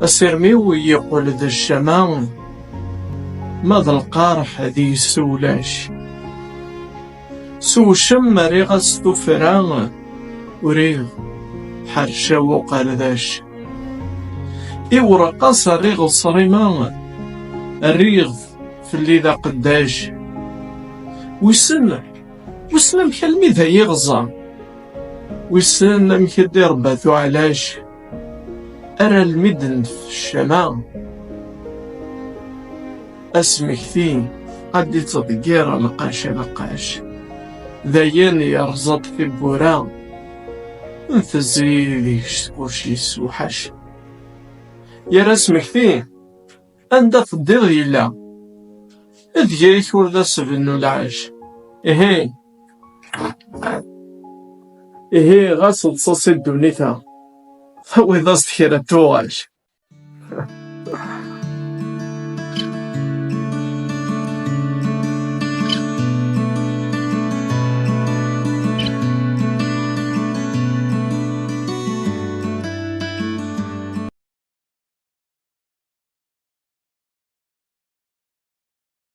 أسيرميو يقول ذا الشمام ماذا القارح ذي سولاش سو شم ريغ استفران وريغ حرشا وقال ذاش إورقاس ريغ صريمان الريغ في اللي ذا قداش وسن مكلمي ذا يغزى وسن مكدير باثو علاش أرى المدن في الشمام أسمك ثين قد تضجير لقاش ذاين يرزط في بوران انت زيدي كلشي سوحش يا رسمك ثين أنت تضيض يلا ذيك ولا سبنو العاش إهي غاسل صوصي الدونيتا وإذا استخيرت توغاش